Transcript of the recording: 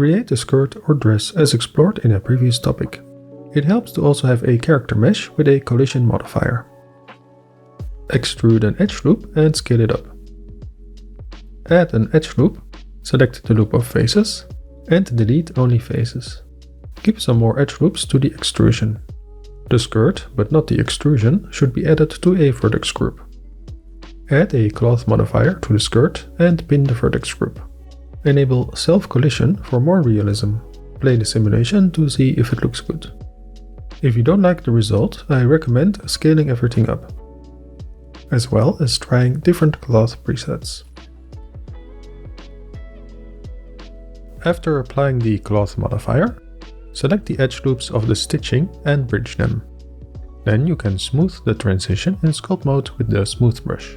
create a skirt or dress as explored in a previous topic. It helps to also have a character mesh with a collision modifier. Extrude an edge loop and scale it up. Add an edge loop, select the loop of faces, and delete only faces. Keep some more edge loops to the extrusion. The skirt, but not the extrusion, should be added to a vertex group. Add a cloth modifier to the skirt and pin the vertex group. Enable self-collision for more realism. Play the simulation to see if it looks good. If you don't like the result, I recommend scaling everything up, as well as trying different cloth presets. After applying the cloth modifier, select the edge loops of the stitching and bridge them. Then you can smooth the transition in sculpt mode with the smooth brush.